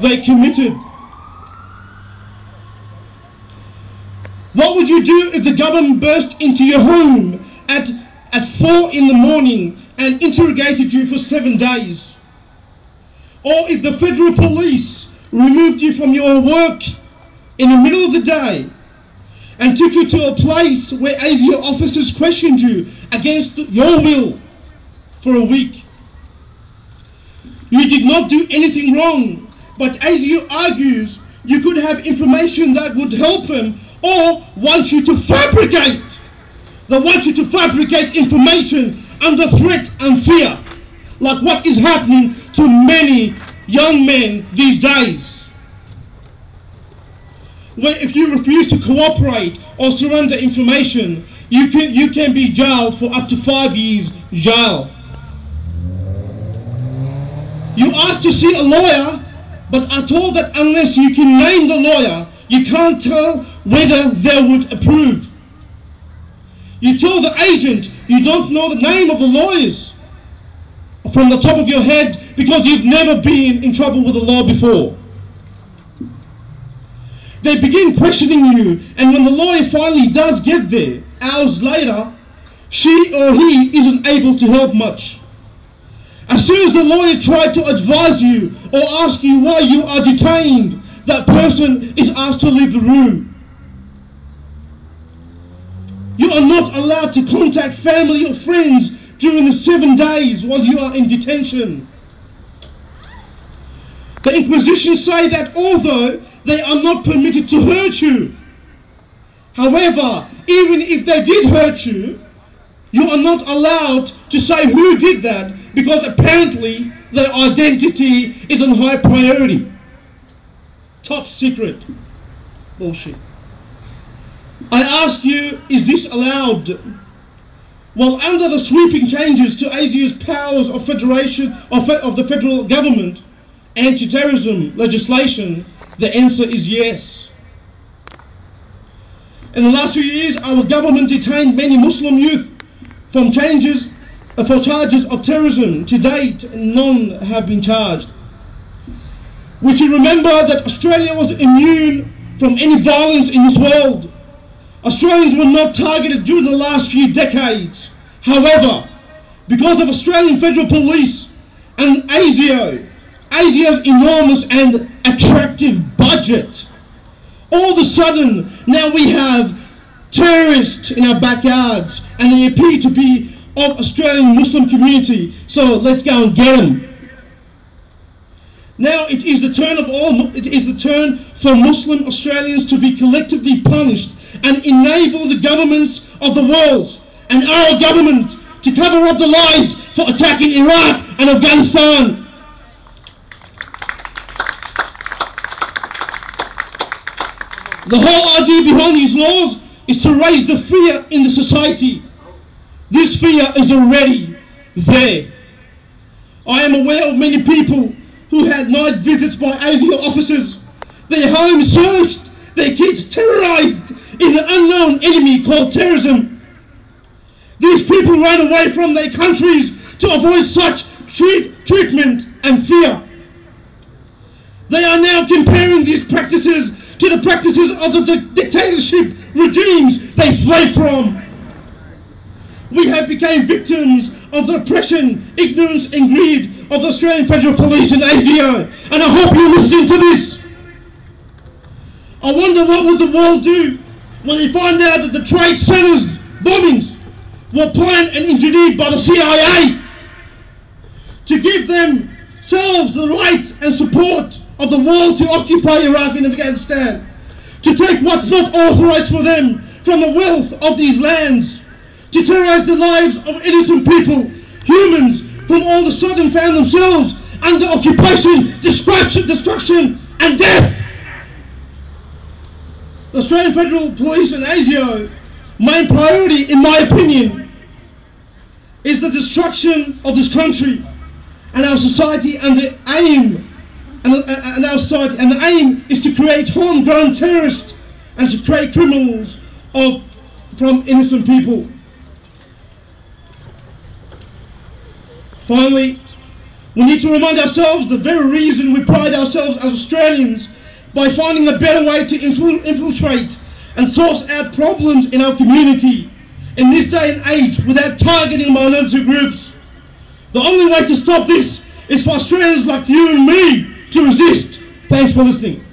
they committed. What would you do if the government burst into your home at 4 in the morning and interrogated you for 7 days? Or if the federal police removed you from your work in the middle of the day and took you to a place where ASIO officers questioned you against your will for a week? You did not do anything wrong, but ASIO argues you could have information that would help them, or want you to fabricate. They want you to fabricate information under threat and fear, like what is happening to many young men these days. Where if you refuse to cooperate or surrender information, you can be jailed for up to 5 years jail. You asked to see a lawyer, but are told that unless you can name the lawyer, you can't tell whether they would approve. You tell the agent you don't know the name of the lawyers from the top of your head because you've never been in trouble with the law before. They begin questioning you, and when the lawyer finally does get there, hours later, she or he isn't able to help much. As soon as the lawyer tried to advise you or ask you why you are detained, that person is asked to leave the room. You are not allowed to contact family or friends during the 7 days while you are in detention. The Inquisition say that although they are not permitted to hurt you, however, even if they did hurt you, you are not allowed to say who did that, because apparently their identity is on high priority. Top secret. Bullshit. I ask you, is this allowed? Well, under the sweeping changes to ASIO's powers of the federal government, anti-terrorism legislation, the answer is yes. In the last few years, our government detained many Muslim youth for charges of terrorism. To date, none have been charged. We should remember that Australia was immune from any violence in this world. Australians were not targeted during the last few decades. However, because of Australian Federal Police and ASIO's enormous and attractive budget, all of a sudden now we have terrorists in our backyards, and they appear to be of Australian Muslim community. So let's go and get them. Now it is the turn for Muslim Australians to be collectively punished and enable the governments of the world and our government to cover up the lies for attacking Iraq and Afghanistan. The whole idea behind these laws is to raise the fear in the society. This fear is already there. I am aware of many people who had night visits by ASIO officers, their homes searched, their kids terrorized in the unknown enemy called terrorism. These people ran away from their countries to avoid such treatment and fear. They are now comparing these practices to the practices of the dictatorship regimes they fled from. We have become victims of the oppression, ignorance and greed of the Australian Federal Police and ASIO, and I hope you listen to this. I wonder what would the world do when they find out that the trade centers bombings were planned and engineered by the CIA to give themselves the right and support of the world to occupy Iraq and Afghanistan, to take what's not authorized for them from the wealth of these lands, to terrorize the lives of innocent people, humans whom all of a sudden found themselves under occupation, destruction and death. The Australian Federal Police and ASIO main priority, in my opinion, is the destruction of this country and our society, and the aim is to create homegrown terrorists and to create criminals from innocent people. Finally, We need to remind ourselves the very reason we pride ourselves as Australians by finding a better way to infiltrate and source out problems in our community in this day and age without targeting minority groups. The only way to stop this is for Australians like you and me to resist. Thanks for listening.